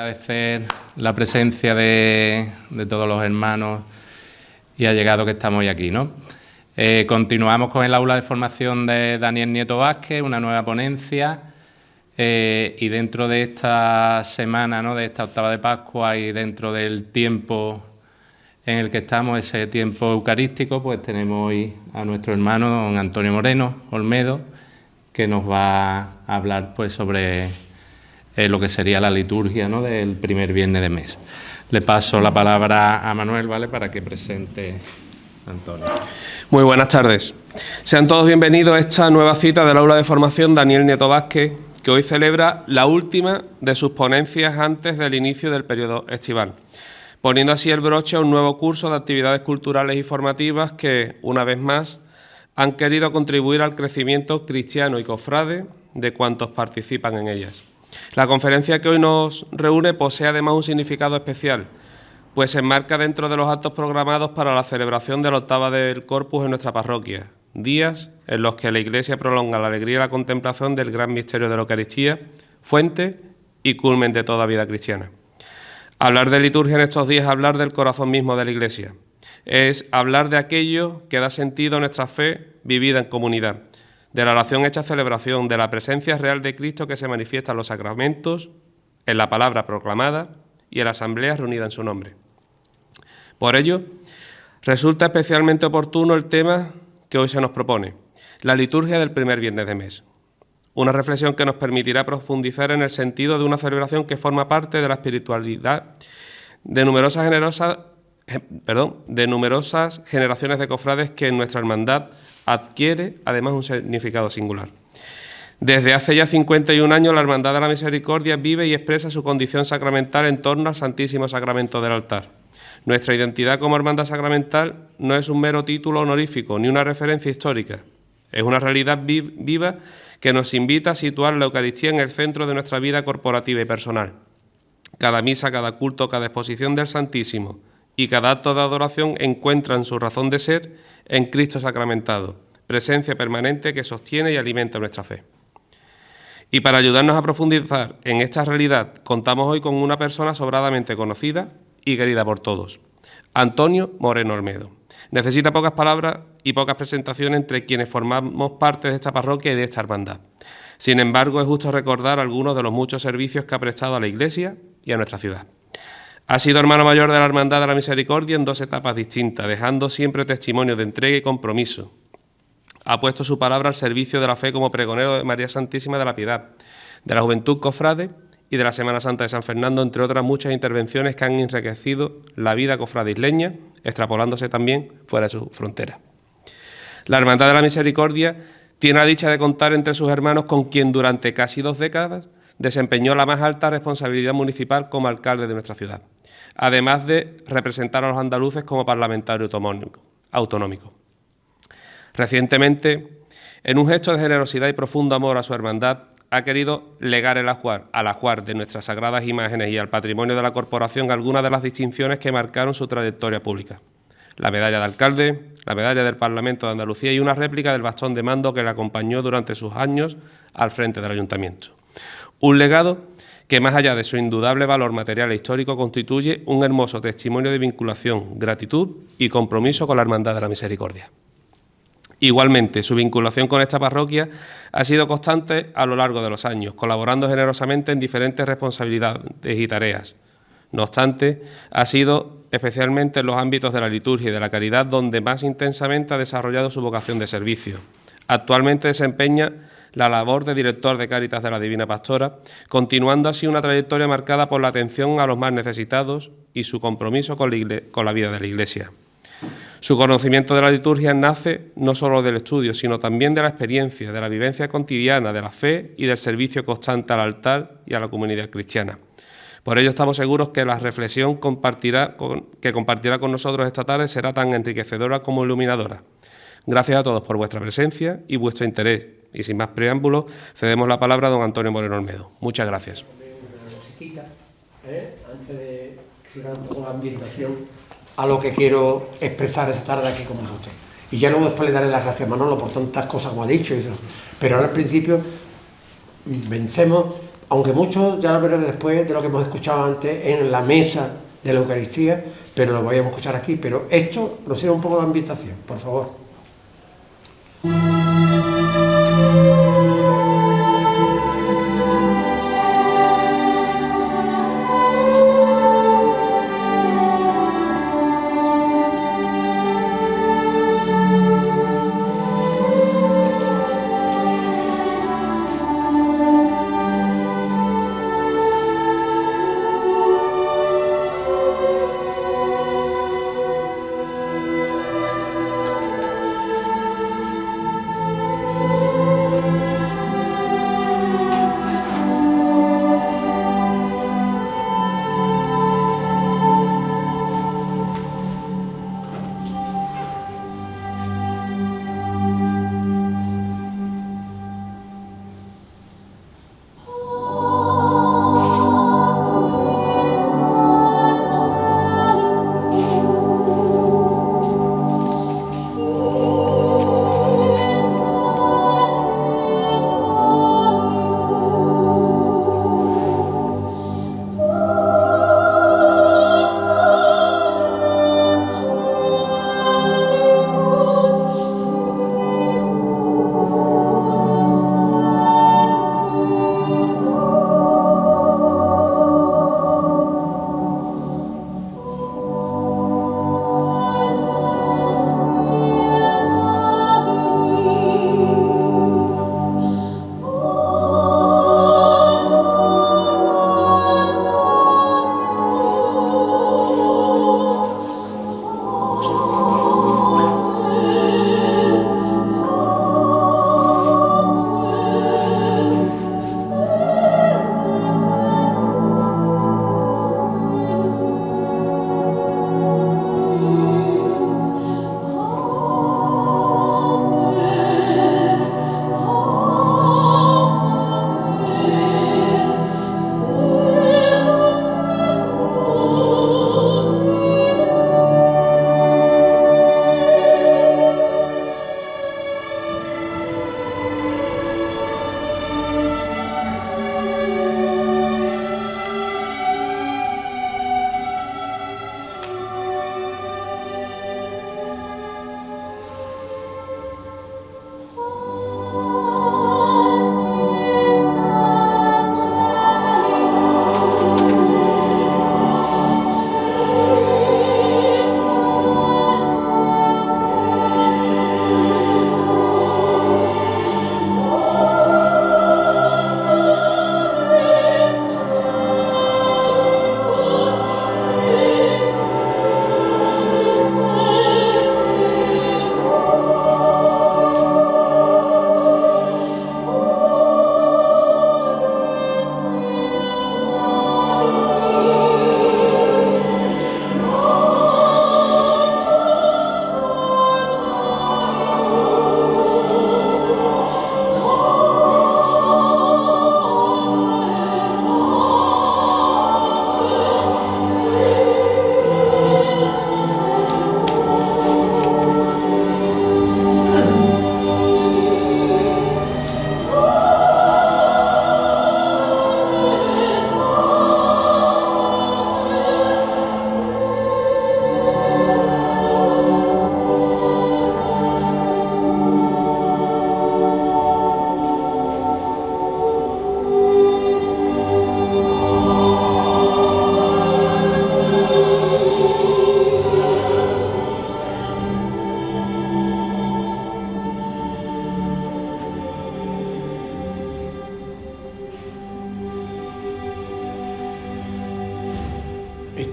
agradecer la presencia de todos los hermanos y allegados que estamos hoy aquí, ¿no? Continuamos con el aula de formación de Daniel Nieto Vázquez, una nueva ponencia, y dentro de esta semana, ¿no?, de esta octava de Pascua y dentro del tiempo en el que estamos, ese tiempo eucarístico, pues tenemos hoy a nuestro hermano don Antonio Moreno Olmedo, que nos va a hablar pues sobre lo que sería la liturgia, ¿no?, del primer viernes de mes. Le paso la palabra a Manuel, ¿vale?, para que presente a Antonio. Muy buenas tardes. Sean todos bienvenidos a esta nueva cita del aula de formación Daniel Nieto Vázquez, que hoy celebra la última de sus ponencias antes del inicio del periodo estival, poniendo así el broche a un nuevo curso de actividades culturales y formativas que, una vez más, han querido contribuir al crecimiento cristiano y cofrade de cuantos participan en ellas. La conferencia que hoy nos reúne posee además un significado especial, pues se enmarca dentro de los actos programados para la celebración de la octava del Corpus en nuestra parroquia, días en los que la Iglesia prolonga la alegría y la contemplación del gran misterio de la Eucaristía, fuente y culmen de toda vida cristiana. Hablar de liturgia en estos días es hablar del corazón mismo de la Iglesia, es hablar de aquello que da sentido a nuestra fe vivida en comunidad, de la oración hecha celebración, de la presencia real de Cristo que se manifiesta en los sacramentos, en la palabra proclamada y en la asamblea reunida en su nombre. Por ello, resulta especialmente oportuno el tema que hoy se nos propone, la liturgia del primer viernes de mes. Una reflexión que nos permitirá profundizar en el sentido de una celebración que forma parte de la espiritualidad de numerosas generaciones de cofrades que en nuestra hermandad adquiere además un significado singular. Desde hace ya 51 años la Hermandad de la Misericordia vive y expresa su condición sacramental en torno al Santísimo Sacramento del altar. Nuestra identidad como hermandad sacramental no es un mero título honorífico ni una referencia histórica. Es una realidad viva que nos invita a situar la Eucaristía en el centro de nuestra vida corporativa y personal. Cada misa, cada culto, cada exposición del Santísimo y cada acto de adoración encuentran su razón de ser en Cristo sacramentado, presencia permanente que sostiene y alimenta nuestra fe. Y para ayudarnos a profundizar en esta realidad, contamos hoy con una persona sobradamente conocida y querida por todos, Antonio Moreno Olmedo. Necesita pocas palabras y pocas presentaciones entre quienes formamos parte de esta parroquia y de esta hermandad. Sin embargo, es justo recordar algunos de los muchos servicios que ha prestado a la Iglesia y a nuestra ciudad. Ha sido hermano mayor de la Hermandad de la Misericordia en dos etapas distintas, dejando siempre testimonio de entrega y compromiso. Ha puesto su palabra al servicio de la fe como pregonero de María Santísima de la Piedad, de la Juventud Cofrade y de la Semana Santa de San Fernando, entre otras muchas intervenciones que han enriquecido la vida cofrade isleña, extrapolándose también fuera de sus fronteras. La Hermandad de la Misericordia tiene la dicha de contar entre sus hermanos con quien durante casi 2 décadas desempeñó la más alta responsabilidad municipal como alcalde de nuestra ciudad, además de representar a los andaluces como parlamentario autonómico. Recientemente, en un gesto de generosidad y profundo amor a su hermandad, ha querido legar al ajuar de nuestras sagradas imágenes y al patrimonio de la corporación algunas de las distinciones que marcaron su trayectoria pública. La medalla de alcalde, la medalla del Parlamento de Andalucía y una réplica del bastón de mando que le acompañó durante sus años al frente del Ayuntamiento. Un legado que, más allá de su indudable valor material e histórico, constituye un hermoso testimonio de vinculación, gratitud y compromiso con la Hermandad de la Misericordia. Igualmente, su vinculación con esta parroquia ha sido constante a lo largo de los años, colaborando generosamente en diferentes responsabilidades y tareas. No obstante, ha sido especialmente en los ámbitos de la liturgia y de la caridad donde más intensamente ha desarrollado su vocación de servicio. Actualmente desempeña la labor de director de Cáritas de la Divina Pastora, continuando así una trayectoria marcada por la atención a los más necesitados y su compromiso con la vida de la Iglesia. Su conocimiento de la liturgia nace no solo del estudio, sino también de la experiencia, de la vivencia cotidiana, de la fe y del servicio constante al altar y a la comunidad cristiana. Por ello estamos seguros que la reflexión que compartirá con nosotros esta tarde será tan enriquecedora como iluminadora. Gracias a todos por vuestra presencia y vuestro interés. Y sin más preámbulos, cedemos la palabra a don Antonio Moreno Olmedo. Muchas gracias. Una musiquita, antes de que siga un poco la ambientación a lo que quiero expresar esta tarde aquí con vosotros. Y ya luego después le daré las gracias a Manolo por tantas cosas como ha dicho. Pero ahora al principio vencemos aunque muchos ya lo veremos después de lo que hemos escuchado antes en la mesa de la Eucaristía, pero lo vayamos a escuchar aquí. Pero esto nos sirve un poco de ambientación, por favor.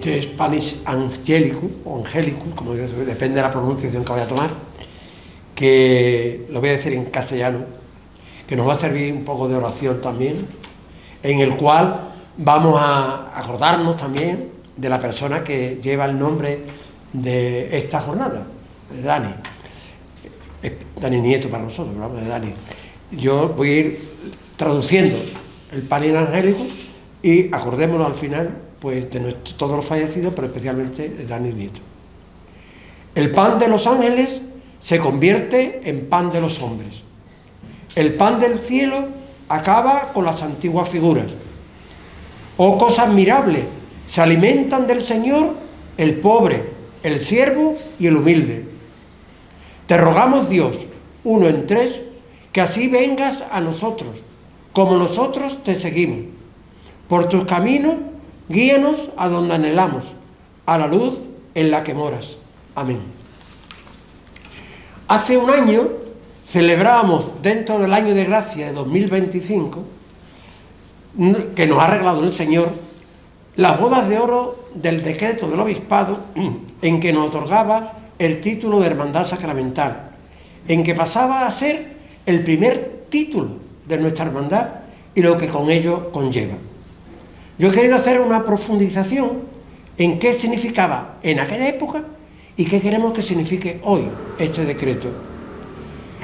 Este es Panis Angelicus, o Angelicus, como depende de la pronunciación que vaya a tomar, que lo voy a decir en castellano, que nos va a servir un poco de oración también, en el cual vamos a acordarnos también de la persona que lleva el nombre de esta jornada, de Dani. Dani Nieto para nosotros, pero vamos, de Dani. Yo voy a ir traduciendo el Panis Angelicus y acordémonos al final pues de todos los fallecidos, pero especialmente de Dani Nieto. El pan de los ángeles se convierte en pan de los hombres. El pan del cielo acaba con las antiguas figuras. Oh cosa admirable, se alimentan del Señor el pobre, el siervo y el humilde. Te rogamos, Dios, uno en tres, que así vengas a nosotros, como nosotros te seguimos. Por tus caminos, guíanos a donde anhelamos, a la luz en la que moras. Amén. Hace un año celebrábamos, dentro del año de gracia de 2025, que nos ha regalado el Señor, las bodas de oro del decreto del obispado en que nos otorgaba el título de hermandad sacramental, en que pasaba a ser el primer título de nuestra hermandad y lo que con ello conlleva. Yo he querido hacer una profundización en qué significaba en aquella época y qué queremos que signifique hoy este decreto.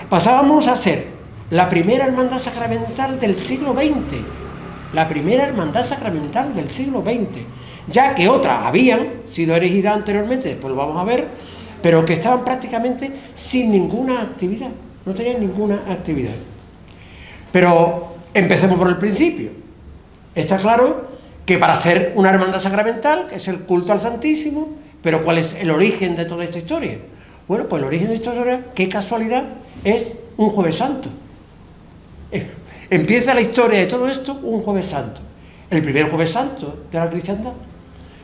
Pasábamos a ser la primera hermandad sacramental del siglo XX, la primera hermandad sacramental del siglo XX, ya que otras habían sido erigidas anteriormente, después lo vamos a ver, pero que estaban prácticamente sin ninguna actividad, no tenían ninguna actividad. Pero empecemos por el principio. Está claro que para ser una hermandad sacramental, que es el culto al Santísimo, pero ¿cuál es el origen de toda esta historia? Bueno, pues el origen de esta historia, qué casualidad, es un Jueves Santo. Empieza la historia de todo esto un Jueves Santo, el primer Jueves Santo de la cristiandad.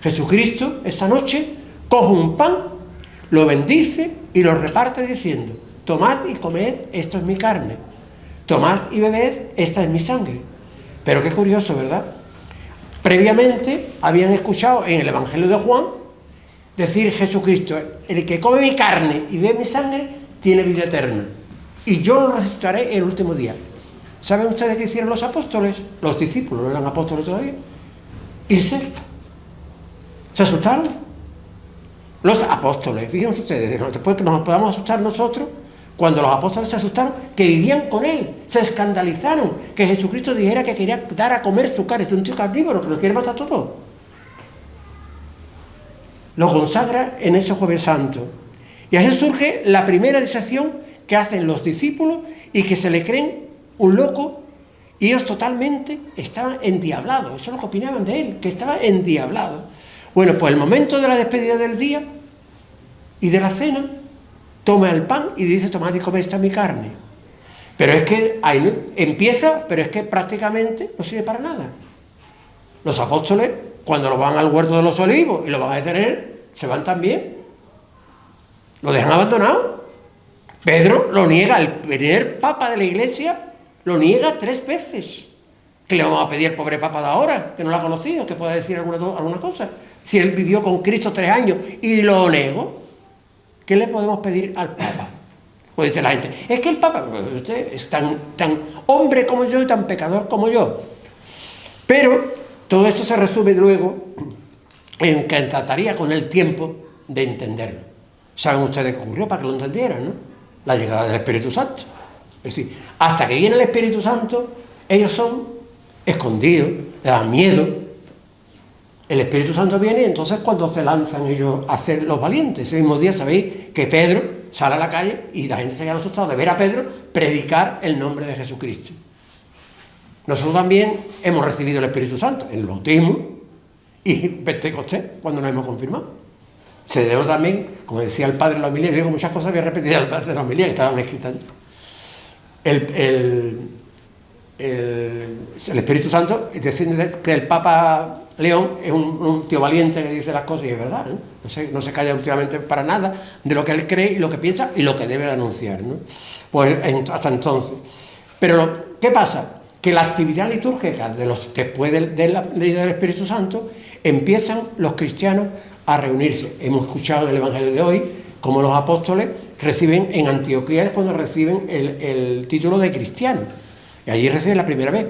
Jesucristo esa noche coge un pan, lo bendice y lo reparte diciendo: tomad y comed, esto es mi carne, tomad y bebed, esta es mi sangre. Pero qué curioso, ¿verdad? Previamente habían escuchado en el Evangelio de Juan decir Jesucristo: el que come mi carne y bebe mi sangre tiene vida eterna, y yo lo resucitaré el último día. ¿Saben ustedes qué hicieron los apóstoles? Los discípulos, no eran apóstoles todavía. Irse. Se asustaron. Los apóstoles, fíjense ustedes, después que nos podamos asustar nosotros, cuando los apóstoles se asustaron, que vivían con él, se escandalizaron, que Jesucristo dijera que quería dar a comer su carne, es un tío carnívoro que nos quiere matar todo. Lo consagra en ese Jueves Santo. Y así surge la primera disección que hacen los discípulos y que se le creen un loco, y ellos totalmente estaban endiablados. Eso es lo que opinaban de él, que estaba endiablado. Bueno, pues el momento de la despedida del día y de la cena, toma el pan y dice: tomad y comed, esta es mi carne. Pero es que ahí no, empieza, pero es que prácticamente no sirve para nada. Los apóstoles, cuando lo van al huerto de los olivos y lo van a detener, se van también. Lo dejan abandonado. Pedro lo niega, el primer papa de la iglesia lo niega 3 veces. ¿Qué le vamos a pedir al pobre papa de ahora, que no lo ha conocido, que pueda decir alguna cosa? Si él vivió con Cristo 3 años y lo negó, ¿qué le podemos pedir al papa? Pues dice la gente: es que el papa, usted es tan hombre como yo y tan pecador como yo. Pero todo esto se resume luego en que trataría con el tiempo de entenderlo. ¿Saben ustedes qué ocurrió para que lo entendieran, no? La llegada del Espíritu Santo. Es decir, hasta que viene el Espíritu Santo, ellos son escondidos, les da miedo. El Espíritu Santo viene y entonces cuando se lanzan ellos a hacer los valientes. Ese mismo día sabéis que Pedro sale a la calle y la gente se queda asustada de ver a Pedro predicar el nombre de Jesucristo. Nosotros también hemos recibido el Espíritu Santo en el bautismo y Pentecostés, cuando nos hemos confirmado. Se debe también, como decía el padre en la homilía, yo digo muchas cosas, había repetido el padre en la homilía, que estaban escritas allí. El Espíritu Santo, decir que el Papa León es un tío valiente que dice las cosas, y es verdad, ¿no? No se calla últimamente para nada de lo que él cree y lo que piensa y lo que debe anunciar, ¿no? Pues hasta entonces. Pero ¿qué pasa? Que la actividad litúrgica después de la venida del Espíritu Santo, empiezan los cristianos a reunirse. Hemos escuchado en el Evangelio de hoy cómo los apóstoles reciben en Antioquía, es cuando reciben el título de cristiano, y allí reciben la primera vez.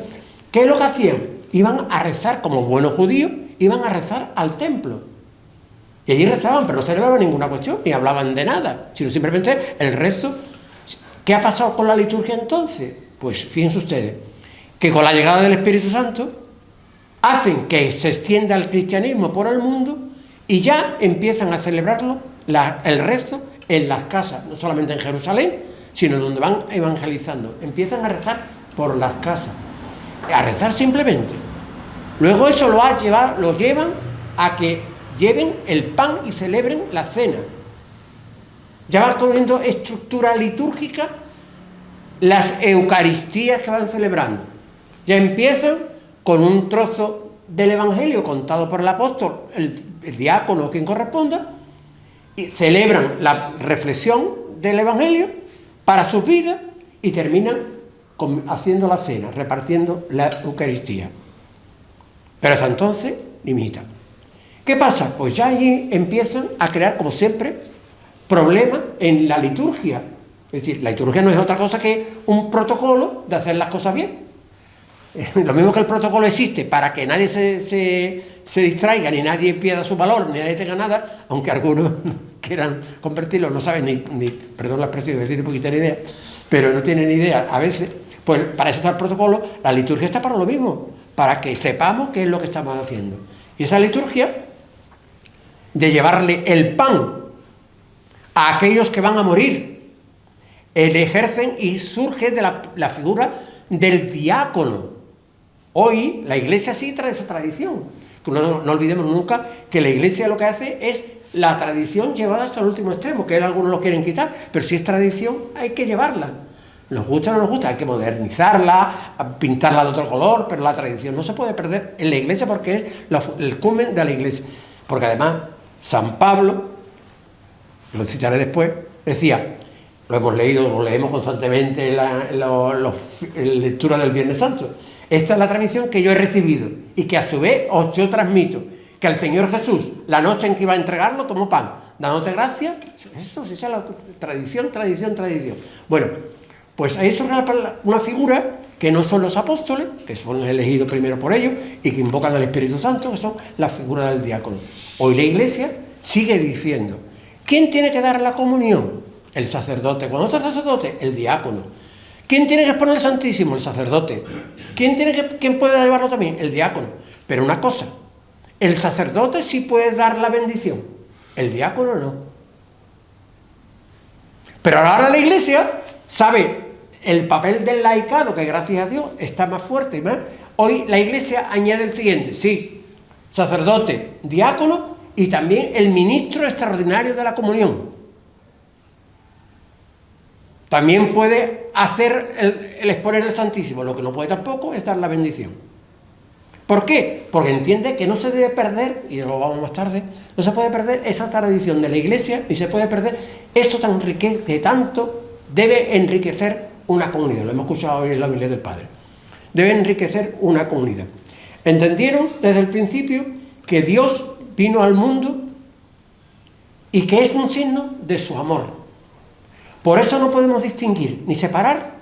¿Qué es lo que hacían? Iban a rezar, como buenos judíos, iban a rezar al templo, y allí rezaban, pero no celebraban ninguna cuestión, ni hablaban de nada, sino simplemente el rezo. ¿Qué ha pasado con la liturgia entonces? Pues fíjense ustedes, que con la llegada del Espíritu Santo hacen que se extienda el cristianismo por el mundo, y ya empiezan a celebrarlo, el rezo, en las casas, no solamente en Jerusalén, sino donde van evangelizando. Empiezan a rezar por las casas, a rezar simplemente. Luego eso lo llevan a que lleven el pan y celebren la cena. Ya va teniendo estructura litúrgica las Eucaristías que van celebrando. Ya empiezan con un trozo del Evangelio contado por el apóstol, el diácono, quien corresponda, y celebran la reflexión del Evangelio para sus vidas y terminan haciendo la cena, repartiendo la Eucaristía. Pero hasta entonces limitan. ¿Qué pasa? Pues ya allí empiezan a crear, como siempre, problemas en la liturgia. Es decir, la liturgia no es otra cosa que un protocolo de hacer las cosas bien. Lo mismo que el protocolo existe para que nadie se distraiga, ni nadie pierda su valor, ni nadie tenga nada, aunque algunos quieran convertirlo, no saben ni perdón la expresión, decir porque tienen idea, pero no tienen idea a veces. Pues para eso está el protocolo, la liturgia está para lo mismo, para que sepamos qué es lo que estamos haciendo. Y esa liturgia de llevarle el pan a aquellos que van a morir, ejercen y surge de la figura del diácono. Hoy la Iglesia sí trae esa tradición. No olvidemos nunca que la Iglesia lo que hace es la tradición llevada hasta el último extremo, que algunos lo quieren quitar, pero si es tradición hay que llevarla. Nos gusta o no nos gusta, hay que modernizarla, pintarla de otro color, pero la tradición no se puede perder en la Iglesia porque es el culmen de la Iglesia. Porque además San Pablo, lo citaré después, decía, lo hemos leído, lo leemos constantemente en la lectura del Viernes Santo, esta es la transmisión que yo he recibido y que a su vez yo transmito, que el Señor Jesús, la noche en que iba a entregarlo, tomó pan, dándote gracias. Eso esa es la tradición. Bueno, pues ahí surge una figura que no son los apóstoles, que son elegidos primero por ellos y que invocan al Espíritu Santo, que son la figura del diácono. Hoy la Iglesia sigue diciendo, ¿quién tiene que dar la comunión? El sacerdote. ¿Cuándo está el sacerdote? El diácono. ¿Quién tiene que exponer el Santísimo? El sacerdote. ¿Quién puede llevarlo también? El diácono. Pero una cosa, el sacerdote sí puede dar la bendición, el diácono no. Pero ahora la Iglesia sabe el papel del laicado, que gracias a Dios está más fuerte y más. Hoy la Iglesia añade el siguiente, sí, sacerdote, diácono y también el ministro extraordinario de la comunión. También puede hacer el exponer el Santísimo, lo que no puede tampoco es dar la bendición. ¿Por qué? Porque entiende que no se debe perder, y lo vamos más tarde, no se puede perder esa tradición de la Iglesia y se puede perder esto que tanto debe enriquecer una comunidad. Lo hemos escuchado hoy en la Biblia del Padre. Debe enriquecer una comunidad. Entendieron desde el principio que Dios vino al mundo y que es un signo de su amor. Por eso no podemos distinguir ni separar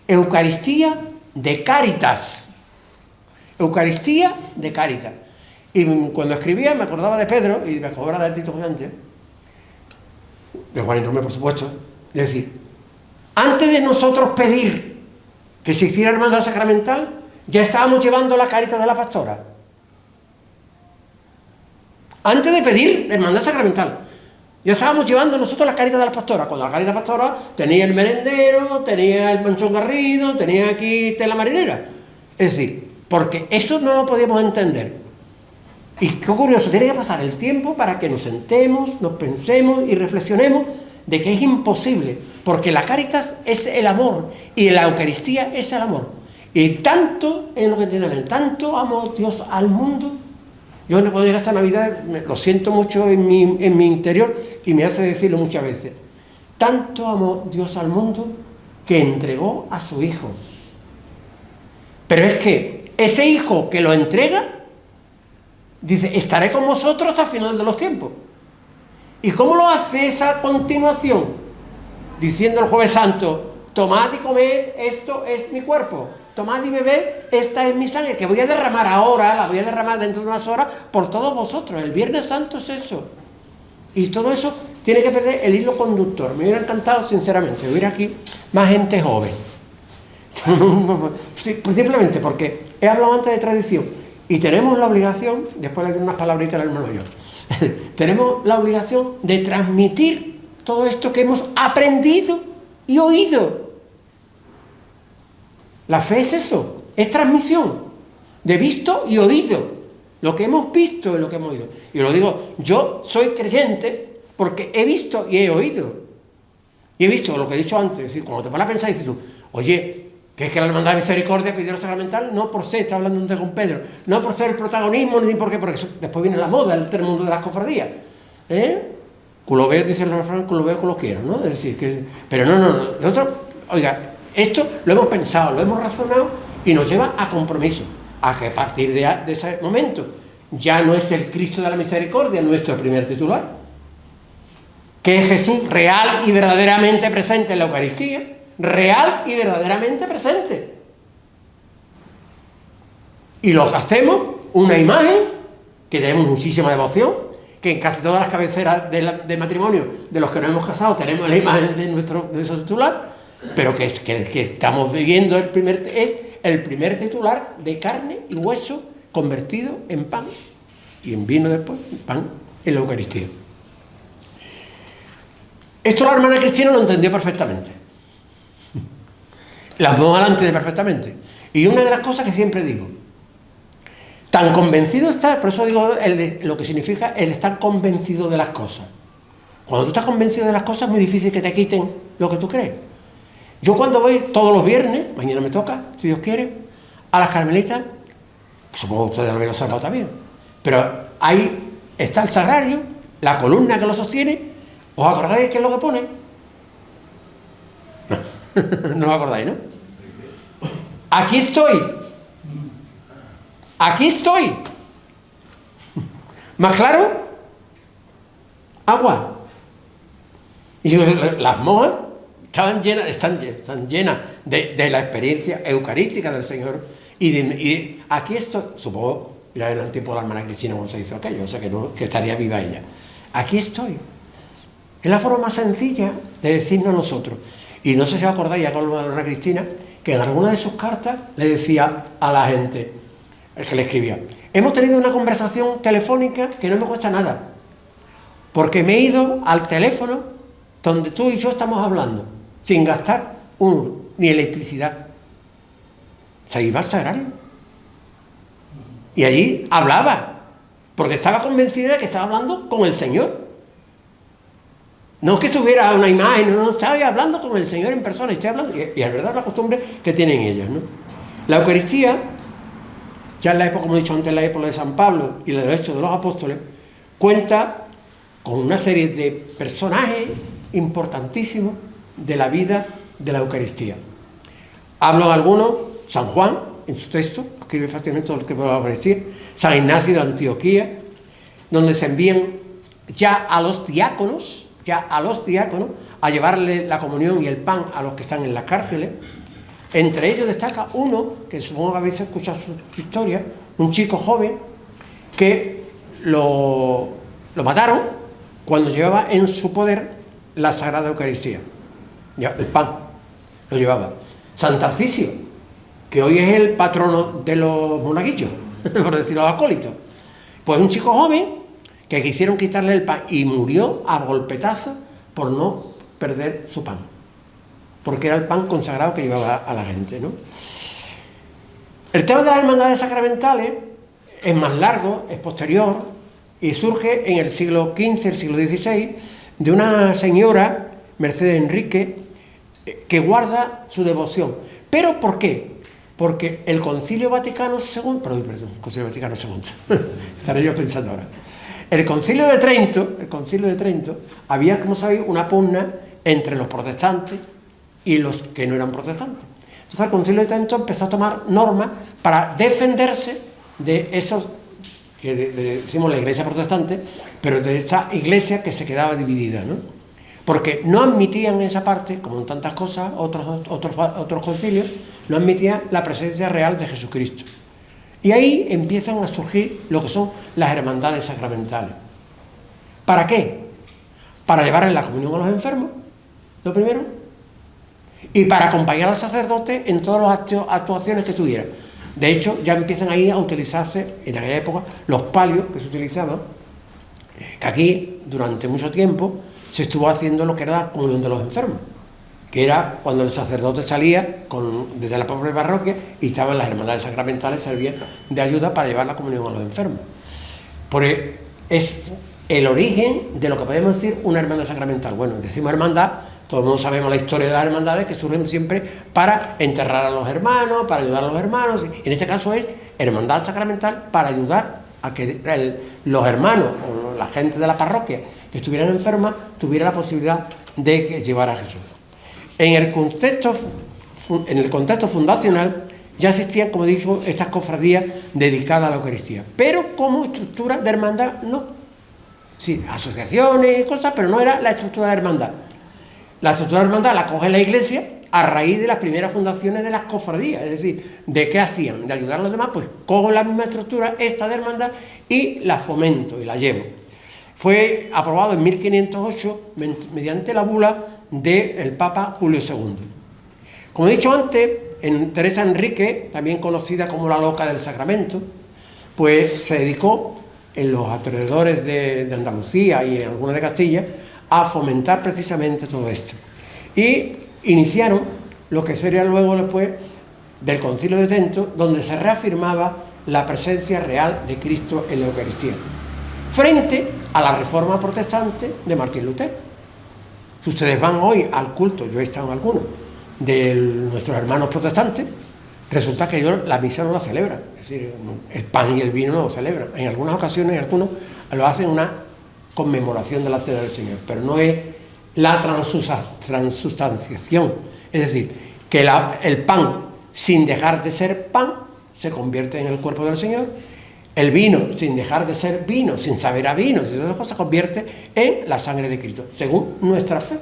Eucaristía de Cáritas. Eucaristía de Cáritas. Y cuando escribía me acordaba de Pedro y me acordaba de Tito Gigante, de Juan Inrome, por supuesto, es decir, antes de nosotros pedir que se hiciera hermandad sacramental, ya estábamos llevando la Cáritas de la Pastora. Antes de pedir hermandad sacramental, ya estábamos llevando nosotros la Cáritas de la Pastora. Cuando la Cáritas Pastora tenía el merendero, tenía el manchón garrido, tenía aquí tela marinera. Es decir, porque eso no lo podíamos entender. Y qué curioso, tiene que pasar el tiempo para que nos sentemos, nos pensemos y reflexionemos de que es imposible, porque la Cáritas es el amor y la Eucaristía es el amor. Y tanto, en lo que entienden, tanto amó Dios al mundo. Yo no puedo llegar esta Navidad, lo siento mucho en mi interior y me hace decirlo muchas veces. Tanto amó Dios al mundo que entregó a su Hijo. Pero es que ese Hijo que lo entrega, dice, estaré con vosotros hasta el final de los tiempos. ¿Y cómo lo hace esa continuación? Diciendo el Jueves Santo, tomad y comed, esto es mi cuerpo. Tomad y bebed, esta es mi sangre, que voy a derramar ahora, la voy a derramar dentro de unas horas por todos vosotros. El Viernes Santo es eso. Y todo eso tiene que perder el hilo conductor. Me hubiera encantado, sinceramente, hubiera aquí más gente joven. Simplemente porque he hablado antes de tradición y tenemos la obligación, después de unas palabritas al hermano yo, tenemos la obligación de transmitir todo esto que hemos aprendido y oído. La fe es eso, es transmisión de visto y oído. lo que hemos visto y lo que hemos oído. Y lo digo, yo soy creyente porque he visto y he oído. Y he visto lo que he dicho antes, es decir, cuando te pones a pensar, dices tú, oye, que es que la Hermandad de Misericordia pidió lo sacramental, no por ser, está hablando antes con Pedro, no por ser el protagonismo, ni porque eso, después viene la moda, el mundo de las cofradías. Culo veo, dicen los refranes, culo veo, culo quiero, ¿no? Es decir, pero no, nosotros, oiga, esto lo hemos pensado, lo hemos razonado y nos lleva a compromiso, a que a partir de ese momento ya no es el Cristo de la Misericordia nuestro primer titular, que es Jesús real y verdaderamente presente en la Eucaristía, real y verdaderamente presente. Y lo que hacemos, una imagen, que tenemos muchísima devoción, que en casi todas las cabeceras de matrimonio de los que nos hemos casado tenemos la imagen de nuestro titular, pero que estamos viviendo es el primer titular de carne y hueso convertido en pan, y en vino después, pan en la Eucaristía. Esto la hermana Cristina lo entendió perfectamente. Las dos la entienden perfectamente. Y una de las cosas que siempre digo, tan convencido está, por eso digo lo que significa el estar convencido de las cosas. Cuando tú estás convencido de las cosas es muy difícil que te quiten lo que tú crees. Yo cuando voy todos los viernes, mañana me toca, si Dios quiere, a las Carmelitas, supongo que ustedes lo habéis salvado también, pero ahí está el sagrario, la columna que lo sostiene. ¿Os acordáis qué es lo que pone? No os acordáis, ¿no? Aquí estoy. Aquí estoy. ¿Más claro? Agua. Y las monjas están llenas de la experiencia eucarística del Señor. Y aquí estoy. Supongo, ya en el tiempo de la hermana Cristina cuando se hizo aquello, o sea que estaría viva ella. Aquí estoy. Es la forma más sencilla de decirnos a nosotros. Y no sé si os acordáis, ya con la hermana Cristina, que en alguna de sus cartas le decía a la gente, el que le escribía, hemos tenido una conversación telefónica que no me cuesta nada, porque me he ido al teléfono donde tú y yo estamos hablando, sin gastar un euro, ni electricidad. Se iba al sagrario. Y allí hablaba, porque estaba convencida de que estaba hablando con el Señor. No es que tuviera una imagen, no, estaba hablando con el Señor en persona, y es verdad la costumbre que tienen ellos, ¿no? La Eucaristía, ya en la época, como he dicho antes, en la época de San Pablo y de los Hechos de los Apóstoles, cuenta con una serie de personajes importantísimos de la vida de la Eucaristía. Hablo de algunos, San Juan, en su texto, escribe fácilmente todo lo que puede la Eucaristía, San Ignacio de Antioquía, donde se envían ya a los diáconos a llevarle la comunión y el pan a los que están en las cárceles. Entre ellos destaca uno, que supongo que habéis escuchado su historia, un chico joven que lo mataron cuando llevaba en su poder la Sagrada Eucaristía. El pan lo llevaba. San Tarcisio, que hoy es el patrono de los monaguillos, por decirlo a los acólitos. Pues un chico joven que quisieron quitarle el pan y murió a golpetazos por no perder su pan, porque era el pan consagrado que llevaba a la gente, ¿no? El tema de las hermandades sacramentales es más largo, es posterior, y surge en el siglo XV, el siglo XVI, de una señora, Mercedes Enrique, que guarda su devoción. ¿Pero por qué? Porque el Concilio Vaticano II, Concilio Vaticano II, estaré yo pensando ahora. El Concilio de Trento, había, como sabéis, una pugna entre los protestantes y los que no eran protestantes. Entonces el Concilio de Trento empezó a tomar normas para defenderse de esos, que decimos la iglesia protestante, pero de esa iglesia que se quedaba dividida, ¿no? Porque no admitían esa parte, como en tantas cosas, otros concilios, no admitían la presencia real de Jesucristo. Y ahí empiezan a surgir lo que son las hermandades sacramentales. ¿Para qué? Para llevarle la comunión a los enfermos, lo primero, y para acompañar al sacerdote en todas las actuaciones que tuviera. De hecho, ya empiezan ahí a utilizarse, en aquella época, los palios que se utilizaban, que aquí, durante mucho tiempo, se estuvo haciendo lo que era la comunión de los enfermos, que era cuando el sacerdote salía desde la propia parroquia y estaban las hermandades sacramentales, servían de ayuda para llevar la comunión a los enfermos. Porque es el origen de lo que podemos decir una hermandad sacramental. Bueno, decimos hermandad, todo el mundo sabemos la historia de las hermandades que surgen siempre para enterrar a los hermanos, para ayudar a los hermanos. En este caso es hermandad sacramental para ayudar a que los hermanos o la gente de la parroquia que estuvieran enfermas tuviera la posibilidad de llevar a Jesús. En el contexto fundacional ya existían, como dijo, estas cofradías dedicadas a la Eucaristía, pero como estructura de hermandad no. Sí, asociaciones y cosas, pero no era la estructura de hermandad. La estructura de hermandad la coge la Iglesia a raíz de las primeras fundaciones de las cofradías, es decir, ¿de qué hacían? De ayudar a los demás, pues cojo la misma estructura, esta de hermandad, y la fomento y la llevo. Fue aprobado en 1508 mediante la bula del Papa Julio II. Como he dicho antes, en Teresa Enrique, también conocida como la loca del sacramento, pues se dedicó en los alrededores de Andalucía y en algunas de Castilla a fomentar precisamente todo esto. Y iniciaron lo que sería luego después del Concilio de Trento, donde se reafirmaba la presencia real de Cristo en la Eucaristía, frente a la reforma protestante de Martín Lutero. Si ustedes van hoy al culto, yo he estado en algunos, de nuestros hermanos protestantes, resulta que ellos la misa no la celebran, es decir, el pan y el vino no lo celebran. En algunas ocasiones, algunos lo hacen una conmemoración de la cena del Señor, pero no es la transustanciación, es decir, que el pan, sin dejar de ser pan, se convierte en el cuerpo del Señor. El vino, sin dejar de ser vino, sin saber a vino, sin otras cosas, se convierte en la sangre de Cristo, según nuestra fe.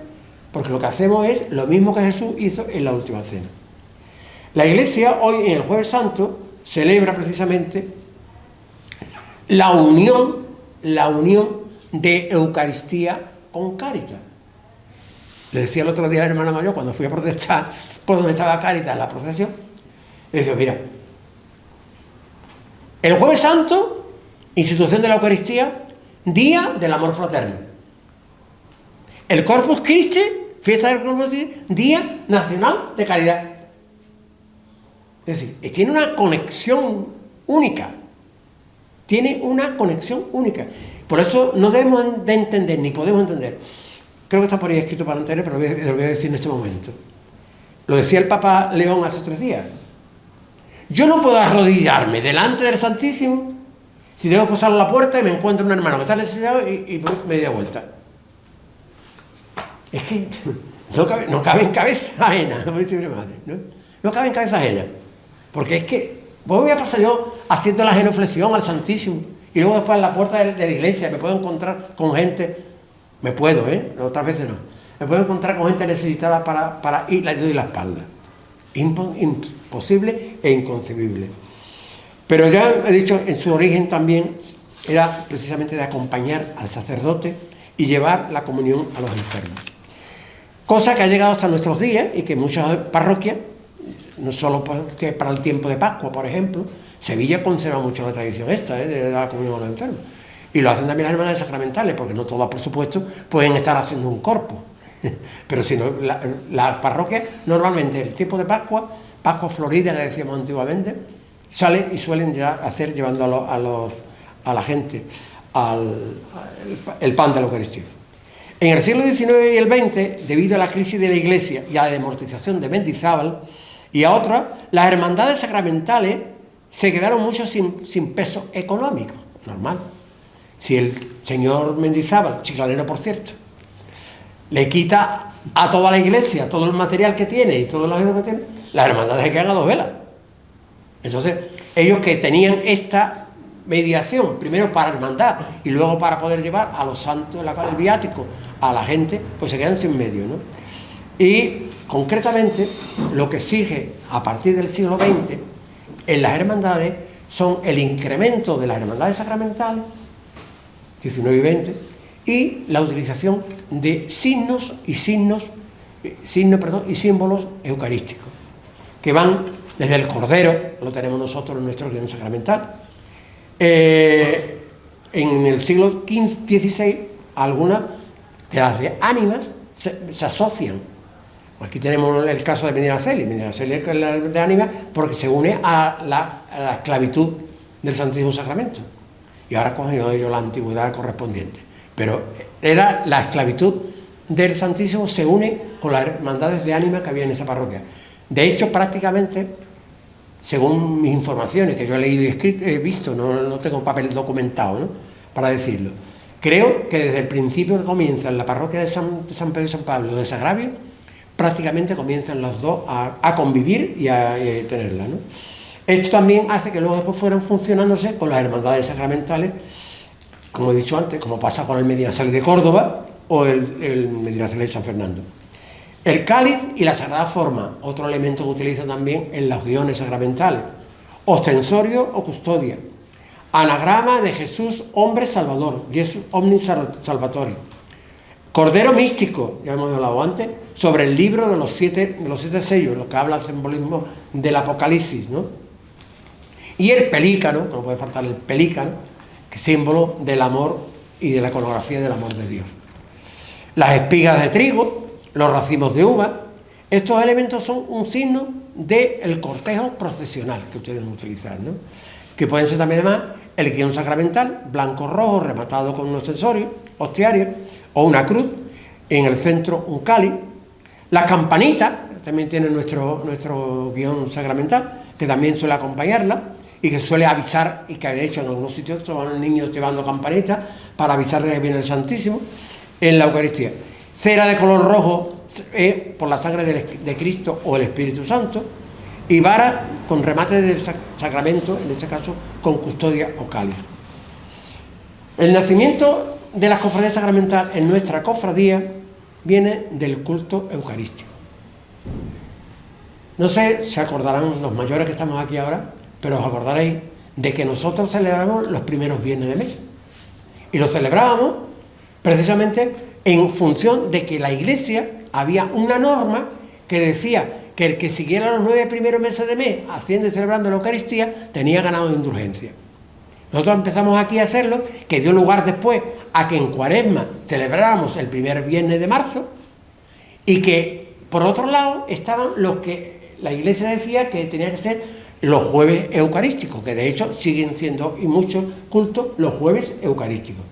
Porque lo que hacemos es lo mismo que Jesús hizo en la última cena. La Iglesia hoy, en el Jueves Santo, celebra precisamente la unión de Eucaristía con Cáritas. Le decía el otro día al hermano mayor, cuando fui a protestar por donde estaba Cáritas en la procesión, le decía, mira, el Jueves Santo, institución de la Eucaristía, día del amor fraterno. El Corpus Christi, fiesta del Corpus Christi, día nacional de caridad. Es decir, tiene una conexión única. Tiene una conexión única. Por eso no debemos de entender, ni podemos entender. Creo que está por ahí escrito para anterior, pero lo voy a decir en este momento. Lo decía el Papa León hace 3 días. Yo no puedo arrodillarme delante del Santísimo si debo pasar la puerta y me encuentro un hermano que está necesitado y doy media vuelta. Es que no cabe en cabeza ajena, como dice mi madre, ¿no? No cabe en cabeza ajena. Porque es que voy a pasar yo haciendo la genuflexión al Santísimo y luego después en la puerta de la iglesia me puedo encontrar con gente, otras veces no, me puedo encontrar con gente necesitada para ir le doy la espalda. Imposible e inconcebible. Pero ya he dicho, en su origen también era precisamente de acompañar al sacerdote y llevar la comunión a los enfermos. Cosa que ha llegado hasta nuestros días y que muchas parroquias, no solo para el tiempo de Pascua, por ejemplo, Sevilla conserva mucho la tradición esta, de dar la comunión a los enfermos. Y lo hacen también las hermanas sacramentales, porque no todas, por supuesto, pueden estar haciendo un corpo. Pero si no, la parroquia, normalmente el tiempo de Pascua florida, que decíamos antiguamente, sale y suelen ya hacer llevando a la gente el pan de la Eucaristía. En el siglo XIX y el XX, debido a la crisis de la Iglesia y a la demortización de Mendizábal y a otras, las hermandades sacramentales se quedaron mucho sin peso económico, normal. Si el señor Mendizábal, chiclanero por cierto, le quita a toda la iglesia todo el material que tiene y todos los ayudos que tiene, las hermandades se quedan a 2 velas. Entonces, ellos que tenían esta mediación, primero para hermandad y luego para poder llevar a los santos el viático a la gente, pues se quedan sin medio, ¿no? Y concretamente, lo que sigue a partir del siglo XX en las hermandades son el incremento de las hermandades sacramentales, 19 y 20, y la utilización de signos y símbolos eucarísticos, que van desde el Cordero, lo tenemos nosotros en nuestro guión sacramental. En el siglo XVI, algunas de las de ánimas se asocian Aquí tenemos el caso de Medinaceli. Medinaceli es la de ánima porque se une a la esclavitud del Santísimo Sacramento. Y ahora cogió ellos la antigüedad correspondiente. Pero era la esclavitud del Santísimo, se une con las hermandades de ánima que había en esa parroquia. De hecho, prácticamente, según mis informaciones que yo he leído y escrito, he visto, no tengo papel documentado, ¿no?, para decirlo, creo que desde el principio que comienza en la parroquia de San Pedro y San Pablo de Sagravio, prácticamente comienzan los dos a convivir y a tenerla, ¿no? Esto también hace que luego después fueran funcionándose con las hermandades sacramentales, como he dicho antes, como pasa con el Medinaceli de Córdoba o el Medinaceli de San Fernando. El cáliz y la sagrada forma, otro elemento que utiliza también en los guiones sacramentales. Ostensorio o custodia. Anagrama de Jesús, hombre salvador, Jesus omnis salvatori. Cordero místico, ya hemos hablado antes, sobre el libro de los siete sellos, lo que habla el simbolismo del Apocalipsis, ¿no? Y el pelícano, que no puede faltar el pelícano, que es símbolo del amor y de la iconografía del amor de Dios. Las espigas de trigo, los racimos de uva, estos elementos son un signo del cortejo procesional que ustedes van a utilizar, ¿no? Que pueden ser también además el guión sacramental, blanco-rojo, rematado con un ostensorio, hostiario, o una cruz, en el centro un cáliz. Las campanitas, también tienen nuestro guión sacramental, que también suele acompañarla, y que suele avisar, y que de hecho en algunos sitios van los niños llevando campanitas para avisar de que viene el Santísimo en la Eucaristía. Cera de color rojo por la sangre de Cristo o el Espíritu Santo, y vara con remate del sacramento, en este caso con custodia o cáliz. El nacimiento de la cofradía sacramental en nuestra cofradía viene del culto eucarístico. No sé, se acordarán los mayores que estamos aquí ahora, pero os acordaréis de que nosotros celebramos los primeros viernes de mes. Y lo celebrábamos precisamente en función de que la Iglesia había una norma que decía que el que siguiera los 9 primeros meses de mes haciendo y celebrando la Eucaristía tenía ganado de indulgencia. Nosotros empezamos aquí a hacerlo, que dio lugar después a que en Cuaresma celebráramos el primer viernes de marzo, y que por otro lado estaban los que la Iglesia decía que tenía que ser los jueves eucarísticos, que de hecho siguen siendo, y muchos cultos, los jueves eucarísticos.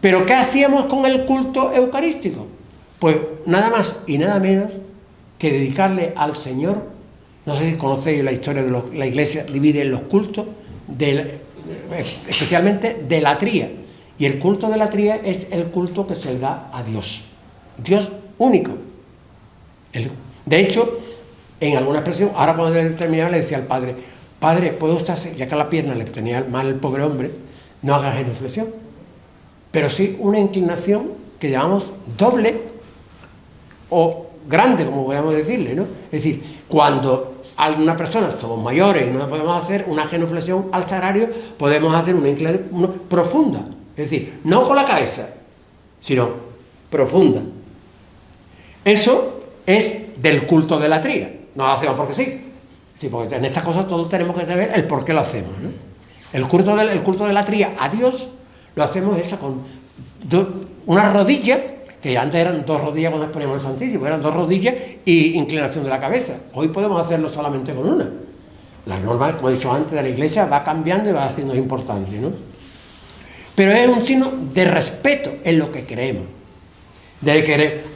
¿Pero qué hacíamos con el culto eucarístico? Pues nada más y nada menos que dedicarle al Señor. No sé si conocéis la historia de la Iglesia divide en los cultos, especialmente de la tría. Y el culto de la tría es el culto que se le da a Dios. Dios único. De hecho, en alguna expresión, ahora cuando terminaba le decía al padre, padre, ¿puede usted hacer, ya que la pierna le tenía mal el pobre hombre, no haga genuflexión, pero sí una inclinación que llamamos doble o grande, como podríamos decirle, ¿no? Es decir, cuando alguna persona somos mayores y no podemos hacer una genuflexión al sagrario, podemos hacer una inclinación profunda, es decir, no con la cabeza, sino profunda. Eso es del culto de la tría, no lo hacemos porque sí. Sí, porque en estas cosas todos tenemos que saber el por qué lo hacemos, ¿no? El culto de la tría a Dios lo hacemos eso con una rodilla, que antes eran 2 rodillas cuando exponíamos el Santísimo, eran 2 rodillas y inclinación de la cabeza. Hoy podemos hacerlo solamente con una. La norma, como he dicho antes, de la Iglesia va cambiando y va haciendo importancia, ¿no? Pero es un signo de respeto en lo que creemos.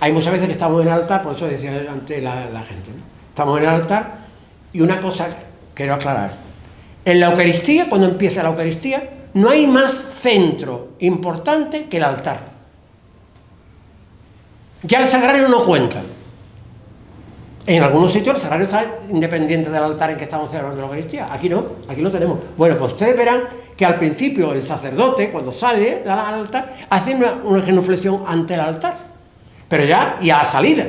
Hay muchas veces que estamos en el altar, por eso decía antes la gente, ¿no? Estamos en el altar y una cosa quiero aclarar. En la Eucaristía, cuando empieza la Eucaristía, no hay más centro importante que el altar. Ya el sagrario no cuenta. En algunos sitios el sagrario está independiente del altar en que estamos celebrando la Eucaristía. Aquí no, aquí lo tenemos. Bueno, pues ustedes verán que al principio el sacerdote, cuando sale al altar, hace una genuflexión ante el altar. Pero ya, y a la salida.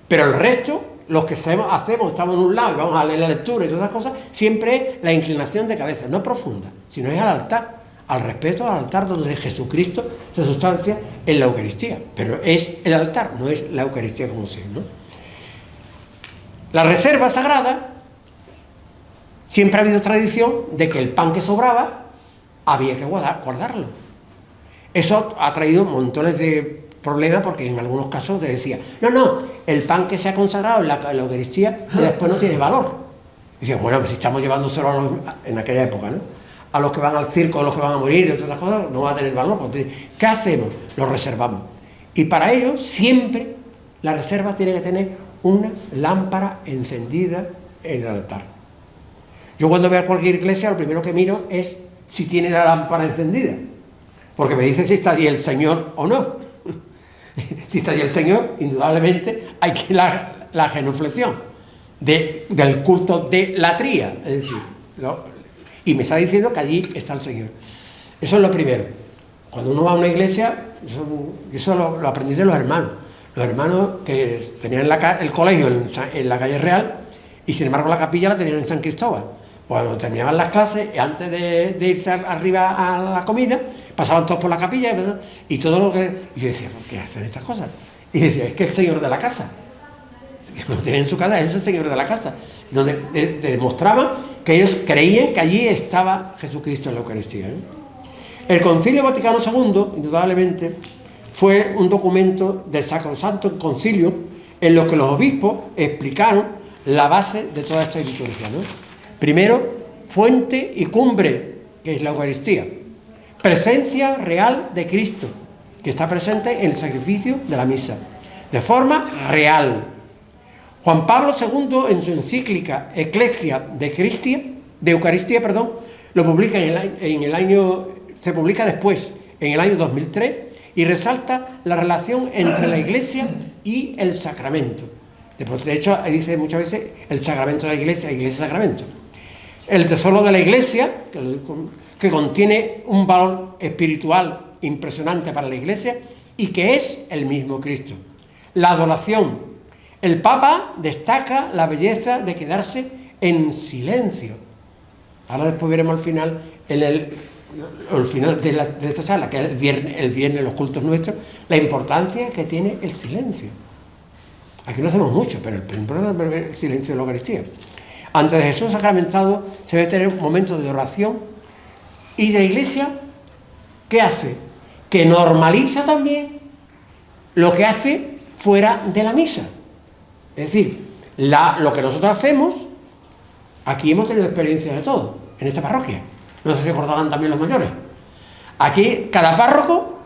Pero el resto, los que hacemos, estamos en un lado y vamos a leer la lectura y todas las cosas, siempre es la inclinación de cabeza, no profunda, sino es al altar. Al respeto al altar donde Jesucristo se sustancia en la Eucaristía. Pero es el altar, no es la Eucaristía como sea, ¿no? La reserva sagrada, siempre ha habido tradición de que el pan que sobraba había que guardarlo. Eso ha traído montones de problema porque en algunos casos te decía, no, el pan que se ha consagrado en la Eucaristía después no tiene valor. Y decían, bueno, pues si estamos llevándoselo en aquella época, ¿no?, a los que van al circo, a los que van a morir, y otras cosas, no va a tener valor. ¿Qué hacemos? Lo reservamos. Y para ello, siempre la reserva tiene que tener una lámpara encendida en el altar. Yo cuando voy a cualquier iglesia, lo primero que miro es si tiene la lámpara encendida, porque me dice si está allí el Señor o no. Si está allí el Señor, indudablemente hay que la genuflexión del culto de la tría, es decir, y me está diciendo que allí está el Señor. Eso es lo primero. Cuando uno va a una iglesia, eso lo aprendí de los hermanos que tenían el colegio en la calle Real, y sin embargo la capilla la tenían en San Cristóbal. Cuando terminaban las clases, antes de irse arriba a la comida, pasaban todos por la capilla y todo lo que... Y yo decía, ¿por qué hacen estas cosas? Y decía, es que el Señor de la casa, que lo tiene en su casa, es el Señor de la casa, donde demostraban que ellos creían que allí estaba Jesucristo en la Eucaristía, ¿no? El Concilio Vaticano II, indudablemente, fue un documento del Sacrosanto Concilio en lo que los obispos explicaron la base de toda esta liturgia, ¿no? Primero, fuente y cumbre, que es la Eucaristía. Presencia real de Cristo, que está presente en el sacrificio de la misa, de forma real. Juan Pablo II, en su encíclica Ecclesia de Eucaristía, lo publica se publica después, en el año 2003, y resalta la relación entre la Iglesia y el sacramento. De hecho, dice muchas veces el sacramento de la Iglesia, Iglesia-sacramento. El tesoro de la Iglesia, que contiene un valor espiritual impresionante para la Iglesia y que es el mismo Cristo. La adoración. El Papa destaca la belleza de quedarse en silencio. Ahora después veremos al final, al final de esta charla, que es el viernes los cultos nuestros, la importancia que tiene el silencio. Aquí no hacemos mucho, pero el primero es el silencio de la Eucaristía. Antes de Jesús sacramentado se debe tener un momento de oración, y la Iglesia, ¿qué hace? Que normaliza también lo que hace fuera de la misa. Es decir, lo que nosotros hacemos, aquí hemos tenido experiencias de todo, en esta parroquia. No sé si acordarán también los mayores. Aquí, cada párroco,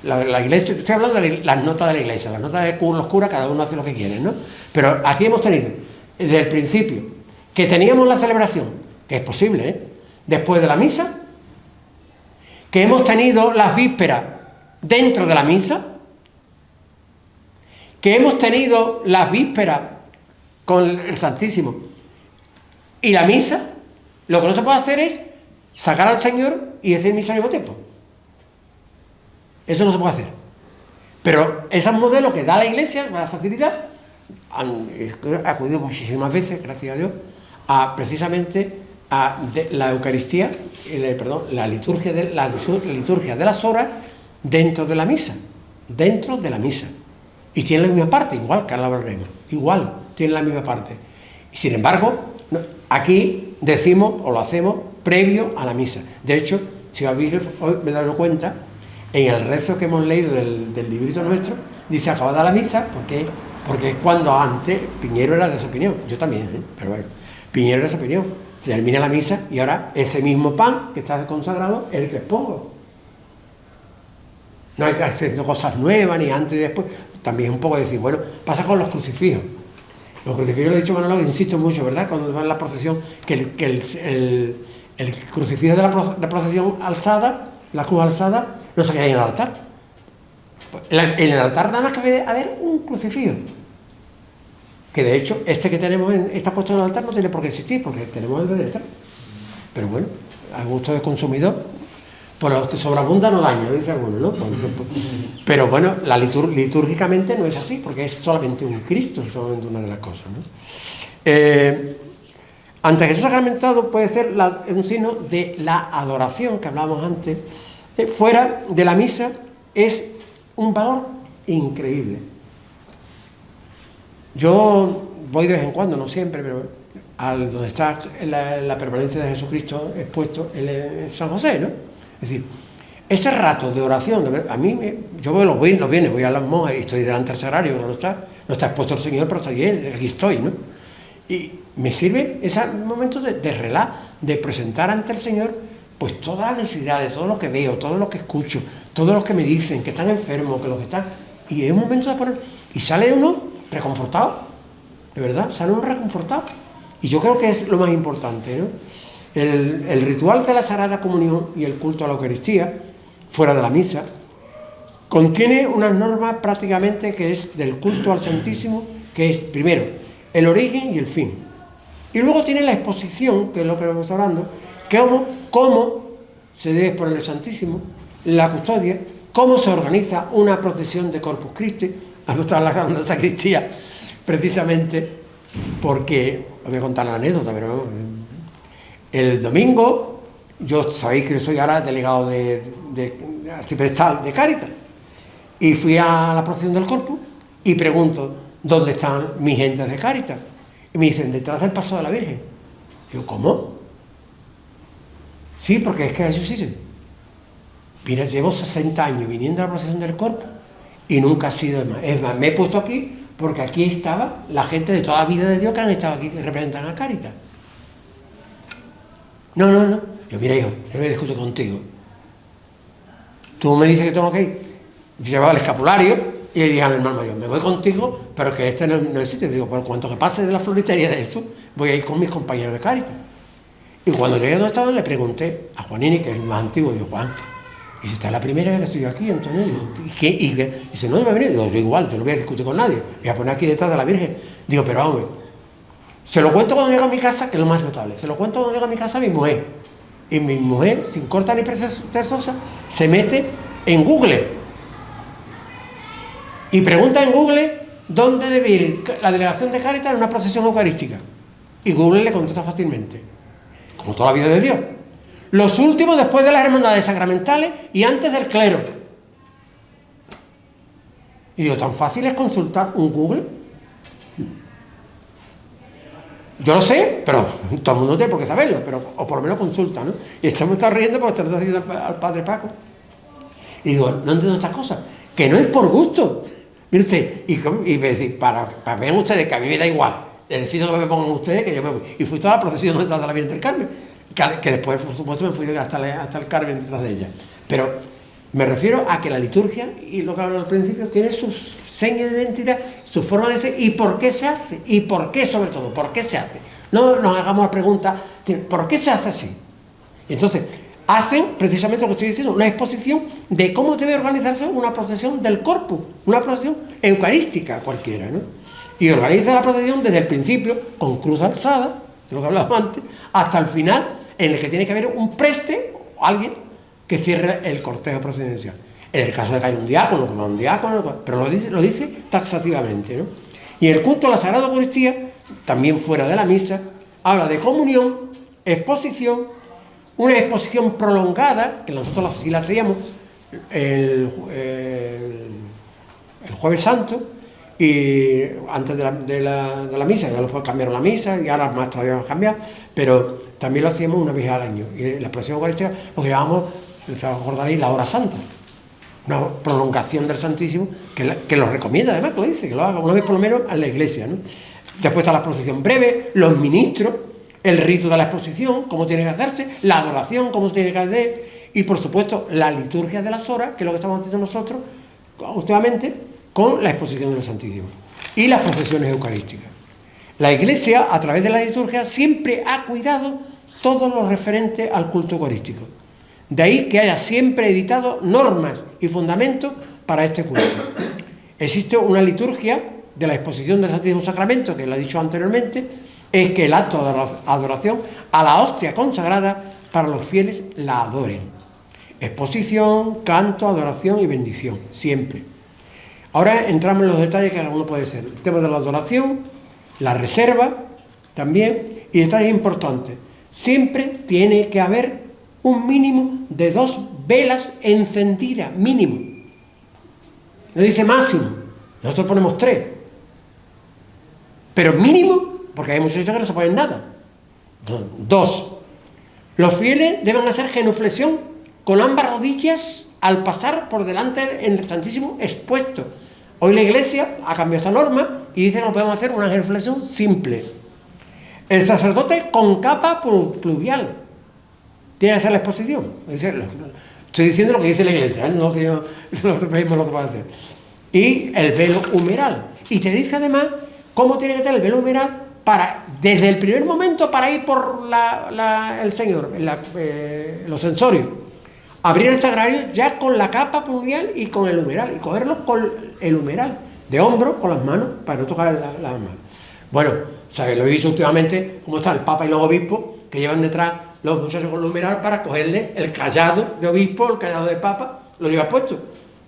la iglesia, estoy hablando de las notas de la iglesia, las notas de los curas, cada uno hace lo que quiere, ¿no? Pero aquí hemos tenido, desde el principio, que teníamos la celebración, que es posible, después de la misa, que hemos tenido las vísperas dentro de la misa, que hemos tenido las vísperas con el Santísimo y la misa. Lo que no se puede hacer es sacar al Señor y decir misa al mismo tiempo. Eso no se puede hacer. Pero ese modelo que da la Iglesia, la facilidad, han acudido muchísimas veces, gracias a Dios, precisamente a la Eucaristía, la liturgia de las horas dentro de la misa. Dentro de la misa. Y tiene la misma parte, igual que ahora hablaremos. Igual, tiene la misma parte. Y sin embargo, aquí decimos o lo hacemos previo a la misa. De hecho, si habéis hoy me he dado cuenta, en el rezo que hemos leído del librito nuestro, dice acabada la misa, porque es cuando antes Piñero era de esa opinión. Yo también, pero bueno, Piñero era de esa opinión. Se termina la misa y ahora ese mismo pan que está consagrado es el que expongo. No hay que hacer cosas nuevas, ni antes y después. También un poco decir, bueno, pasa con los crucifijos. Los crucifijos, lo he dicho Manolo, insisto mucho, ¿verdad? Cuando va en la procesión, que el crucifijo de la procesión alzada, la cruz alzada, no se queda en el altar. En el altar nada más que debe haber un crucifijo. Que de hecho, este que tenemos está puesto en el altar no tiene por qué existir, porque tenemos el de detrás. Pero bueno, a gusto del consumidor, por los que sobreabunda no daña, dice alguno, ¿no? Pero bueno, litúrgicamente no es así, porque es solamente un Cristo, es solamente una de las cosas, ¿no? Ante Jesús sacramentado puede ser un signo de la adoración que hablábamos antes. Fuera de la misa es un valor increíble. Yo voy de vez en cuando, no siempre, pero donde está la permanencia de Jesucristo expuesto en San José, ¿no? Es decir, ese rato de oración, a mí, yo veo los viernes, voy a las monjas y estoy delante del sagrario, no está expuesto el Señor, pero estoy él, aquí estoy, ¿no? Y me sirve ese momento de relax, de presentar ante el Señor pues todas las necesidades, todo lo que veo, todo lo que escucho, todos los que me dicen que están enfermos, que los que están... Y es un momento de poner... Y sale uno reconfortado, de verdad, sale uno reconfortado. Y yo creo que es lo más importante, ¿no? El ritual de la Sagrada Comunión y el culto a la Eucaristía, fuera de la misa, contiene unas normas prácticamente que es del culto al Santísimo, que es, primero, el origen y el fin. Y luego tiene la exposición, que es lo que hemos estado hablando, cómo se debe exponer el Santísimo, la custodia, cómo se organiza una procesión de Corpus Christi. Hemos estado en la sacristía, precisamente porque, os voy a contar la anécdota, pero el domingo, yo sabéis que soy ahora delegado de arciprestal de Cáritas, y fui a la procesión del Corpus y pregunto, ¿dónde están mis gentes de Cáritas? Y me dicen, detrás del paso de la Virgen. Digo, ¿cómo? Sí, porque es que eso sí. Mira, llevo 60 años viniendo a la procesión del Corpus y nunca ha sido más. Es más, me he puesto aquí porque aquí estaba la gente de toda la vida de Dios que han estado aquí, que representan a Cáritas. No. Yo, mira, hijo, yo me discuto contigo. Tú me dices que tengo que ir. Yo llevaba el escapulario y le dije al hermano mayor, me voy contigo, pero que este no existe. Digo, por cuanto que pase de la floristería de eso, voy a ir con mis compañeros de Cáritas. Y cuando llegué a donde estaba, le pregunté a Juanini, que es el más antiguo, digo, Juan, y si esta es la primera vez que estoy aquí, Antonio, digo, ¿y qué? Y dice, no me ha venido. Digo, yo igual, yo no voy a discutir con nadie, voy a poner aquí detrás de la Virgen. Digo, pero vamos, se lo cuento cuando llego a mi casa, que es lo más notable, se lo cuento cuando llego a mi casa a mi mujer. Y mi mujer, sin corta ni perezosa, se mete en Google y pregunta en Google dónde debe ir la delegación de Cáritas en una procesión eucarística. Y Google le contesta fácilmente, como toda la vida de Dios. Los últimos después de las hermandades sacramentales y antes del clero. Y digo, ¿tan fácil es consultar un Google? Yo lo sé, pero todo el mundo tiene por qué saberlo, pero, o por lo menos consulta, ¿no? Y estamos riendo porque estamos haciendo al padre Paco. Y digo, no entiendo estas cosas, que no es por gusto. Mire usted, y me decís, para vean ustedes que a mí me da igual, el sitio que me pongan ustedes, que yo me voy. Y fui toda la procesión detrás de la Virgen del Carmen, que después, por supuesto, me fui hasta el Carmen detrás de ella. Pero me refiero a que la liturgia, y lo que hablo al principio, tiene sus señas de identidad, su forma de ser, y por qué se hace, y por qué sobre todo, por qué se hace. No nos hagamos la pregunta, ¿por qué se hace así? Y entonces, hacen precisamente lo que estoy diciendo, una exposición de cómo debe organizarse una procesión del Corpus, una procesión eucarística cualquiera, ¿no? Y organiza la procesión desde el principio, con cruz alzada, de lo que hablábamos antes, hasta el final, en el que tiene que haber un preste, o alguien, que cierre el cortejo presidencial. En el caso de que haya un diácono, como un diácono, pero lo dice taxativamente, ¿no? Y el culto a la Sagrada Eucaristía, también fuera de la misa, habla de comunión, exposición, una exposición prolongada, que nosotros sí la hacíamos el Jueves Santo, y antes de la misa, ya después cambiaron la misa, y ahora más todavía van a cambiar, pero también lo hacíamos una vez al año. Y la procesión eucarística lo que llamamos, acordaréis, la hora santa, una prolongación del Santísimo, que lo recomienda además, que lo dice, que lo haga una vez por lo menos en la iglesia, ¿no? Después está la procesión breve, los ministros, el rito de la exposición, cómo tiene que hacerse, la adoración, cómo se tiene que hacer, y por supuesto la liturgia de las horas, que es lo que estamos haciendo nosotros últimamente, con la exposición del Santísimo, y las procesiones eucarísticas. La Iglesia, a través de la liturgia, siempre ha cuidado todo lo referente al culto eucarístico. De ahí que haya siempre editado normas y fundamentos para este culto. Existe una liturgia de la exposición del Santísimo Sacramento, que lo he dicho anteriormente, es que el acto de adoración a la hostia consagrada para los fieles la adoren. Exposición, canto, adoración y bendición, siempre. Ahora entramos en los detalles que cada uno puede ser. El tema de la adoración, la reserva también, y detalles importantes. Siempre tiene que haber un mínimo de 2 velas encendidas, mínimo. No dice máximo, nosotros ponemos 3. Pero mínimo, porque hay muchos sitios que no se ponen nada. 2. Los fieles deben hacer genuflexión con ambas rodillas al pasar por delante en el Santísimo expuesto. Hoy la Iglesia ha cambiado esa norma y dice que no podemos hacer una genuflexión simple. El sacerdote con capa pluvial tiene que hacer la exposición. Estoy diciendo lo que dice la Iglesia, no que nosotros veamos lo que puede hacer. Y el velo humeral. Y te dice además cómo tiene que tener el velo humeral para, desde el primer momento, para ir por el Señor, los sensorios. Abrir el sagrario ya con la capa pluvial y con el humeral. Y cogerlo con el humeral, de hombro, con las manos, para no tocar las manos. Bueno, lo he visto últimamente, cómo está el Papa y los obispos, que llevan detrás los muchachos con el humeral para cogerle el callado de obispo, el callado de Papa, lo lleva puesto.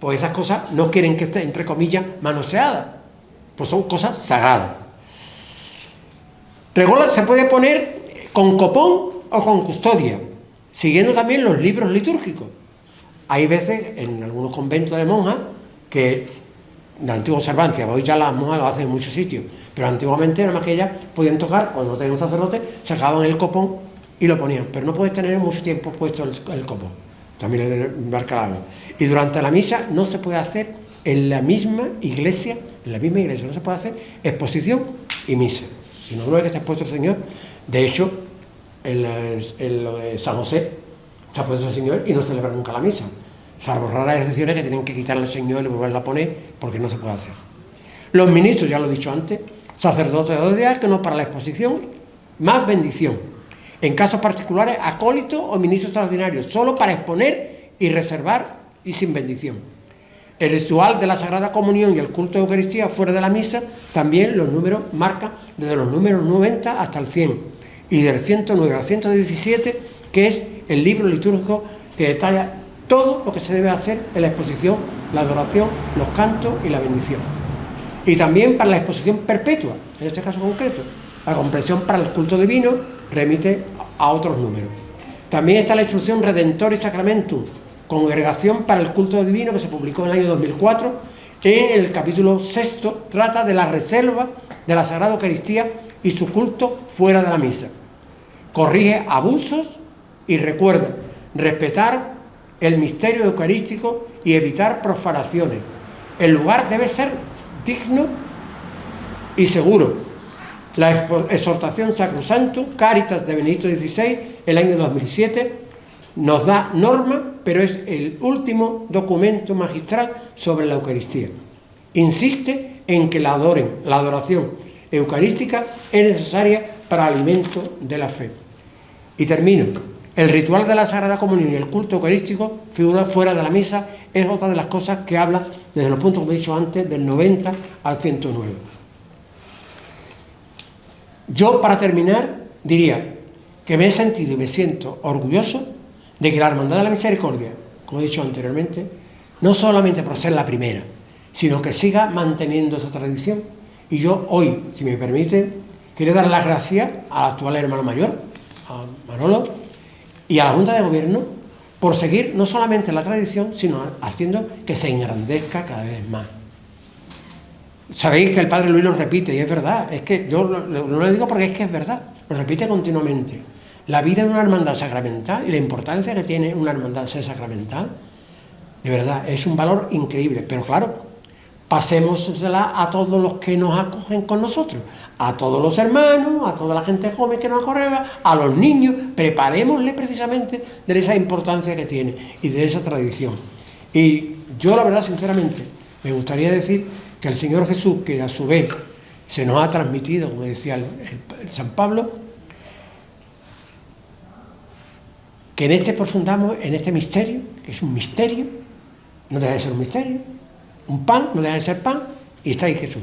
Pues esas cosas no quieren que esté, entre comillas, manoseadas. Pues son cosas sagradas. Regola se puede poner con copón o con custodia, siguiendo también los libros litúrgicos. Hay veces en algunos conventos de monjas que en la antigua observancia, hoy ya las monjas lo hacen en muchos sitios, pero antiguamente nada más que ellas podían tocar, cuando no tenían un sacerdote, sacaban el copón y lo ponían, pero no puedes tener mucho tiempo puesto el copón, también le marca la ley. Y durante la misa no se puede hacer en la misma iglesia no se puede hacer exposición y misa, sino una vez que está expuesto el Señor. De hecho, en lo de San José se ha puesto el Señor y no se celebra nunca la misa, salvo raras excepciones que tienen que quitarle al Señor y volverla a poner porque no se puede hacer. Los ministros, ya lo he dicho antes, sacerdotes de diáconos para la exposición más bendición. En casos particulares, acólitos o ministros extraordinarios, solo para exponer y reservar y sin bendición. El ritual de la Sagrada Comunión y el culto de Eucaristía fuera de la misa, también los números marcan desde los números 90 hasta el 100, y del 109 al 117, que es el libro litúrgico que detalla todo lo que se debe hacer en la exposición, la adoración, los cantos y la bendición. Y también para la exposición perpetua, en este caso concreto, la comprensión para el culto divino remite a otros números. También está la instrucción Redentoris Sacramentum, Congregación para el Culto Divino, que se publicó en el año 2004, en el capítulo 6, trata de la reserva de la Sagrada Eucaristía y su culto fuera de la misa. Corrige abusos y recuerda respetar el misterio eucarístico y evitar profanaciones. El lugar debe ser digno y seguro. La exhortación Sacrosantum, Caritas de Benedicto XVI, el año 2007, nos da norma, pero es el último documento magistral sobre la Eucaristía. Insiste en que la adoren. La adoración eucarística es necesaria para alimento de la fe. Y termino. El ritual de la Sagrada Comunión y el culto eucarístico, figura fuera de la misa, es otra de las cosas que habla desde los puntos, como he dicho antes, del 90 al 109. Yo, para terminar, diría que me he sentido y me siento orgulloso de que la Hermandad de la Misericordia, como he dicho anteriormente, no solamente por ser la primera, sino que siga manteniendo esa tradición. Y yo hoy, si me permite, quiero dar las gracias al actual hermano mayor, a Manolo, y a la Junta de Gobierno, por seguir no solamente la tradición, sino haciendo que se engrandezca cada vez más. Sabéis que el Padre Luis lo repite, y es verdad, es que yo no lo digo porque es que es verdad, lo repite continuamente. La vida de una hermandad sacramental y la importancia que tiene una hermandad ser sacramental, de verdad, es un valor increíble. Pero claro, pasémosela a todos los que nos acogen con nosotros, a todos los hermanos, a toda la gente joven que nos acoge, a los niños, preparémosle precisamente de esa importancia que tiene y de esa tradición. Y yo, la verdad, sinceramente, me gustaría decir que el Señor Jesús, que a su vez se nos ha transmitido, como decía el San Pablo, que en este profundamos, en este misterio, que es un misterio, no deja de ser un misterio, un pan, no deja de ser pan, y está ahí Jesús.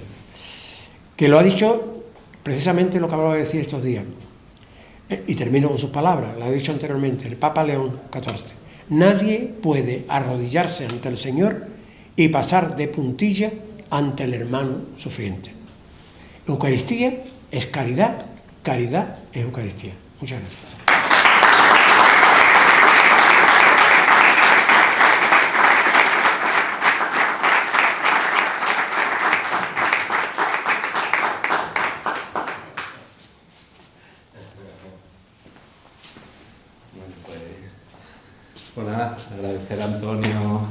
Que lo ha dicho precisamente lo que acabo de decir estos días. Y termino con sus palabras, lo ha dicho anteriormente el Papa León XIV. Nadie puede arrodillarse ante el Señor y pasar de puntilla ante el hermano sufriente. Eucaristía es caridad, caridad es Eucaristía. Muchas gracias. Pues nada, Antonio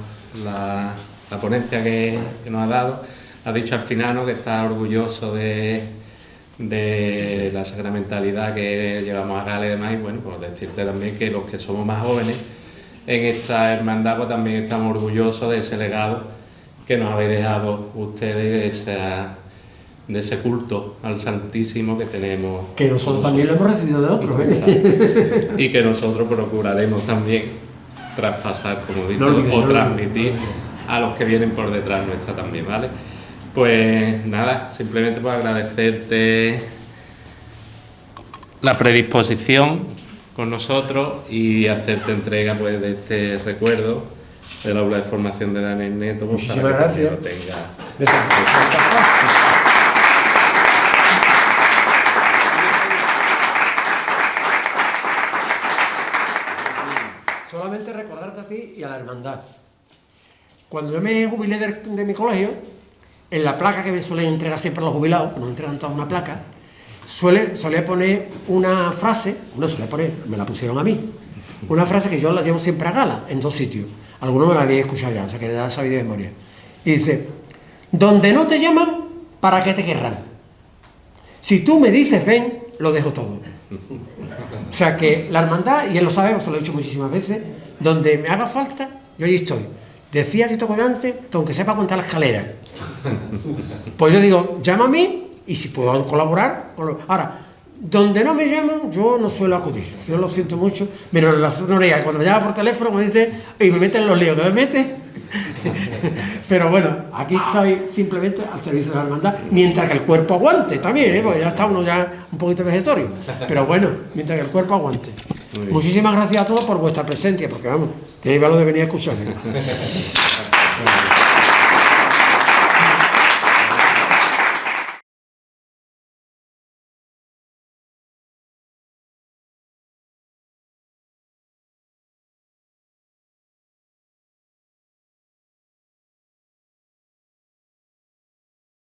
la ponencia que nos ha dado. Ha dicho al final, ¿no?, que está orgulloso de la sacramentalidad que llevamos a cabo y demás. Y bueno, pues decirte también que los que somos más jóvenes en esta hermandad, pues también estamos orgullosos de ese legado que nos habéis dejado ustedes y de ese culto al Santísimo que tenemos. Que nosotros también lo hemos recibido de otros, ¿eh? Y que nosotros procuraremos también traspasar, como dice, no transmitir a los que vienen por detrás nuestra también, ¿vale? Pues nada, simplemente por agradecerte la predisposición con nosotros y hacerte entrega, pues, de este recuerdo del aula de formación de Daniel Nieto. Pues, muchísimas gracias. Lo tenga. Solamente recordarte a ti y a la hermandad. Cuando yo me jubilé de mi colegio, en la placa que me suelen entregar siempre a los jubilados, que nos entregan toda una placa, solía poner una frase, me la pusieron a mí, una frase que yo la llevo siempre a gala, en 2 sitios. Algunos me la habían escuchado ya, o sea que ya sabía de memoria. Y dice: donde no te llaman, ¿para qué te querrán? Si tú me dices ven, lo dejo todo. O sea que la hermandad, y él lo sabe, se lo he dicho muchísimas veces, donde me haga falta, yo allí estoy. Decía Tito Collante que aunque sepa contar la escalera, pues yo digo, llama a mí y si puedo colaborar. Ahora, donde no me llaman, yo no suelo acudir. Yo lo siento mucho. Pero la sonoridad, cuando me llama por teléfono, me dice, y me mete en los líos que me mete. Pero bueno, aquí estoy simplemente al servicio de la hermandad, mientras que el cuerpo aguante también, porque ya está uno ya un poquito vegetatorio. Pero bueno, mientras que el cuerpo aguante. Muchísimas gracias a todos por vuestra presencia, porque vamos, tenéis valor de venir a escucharme.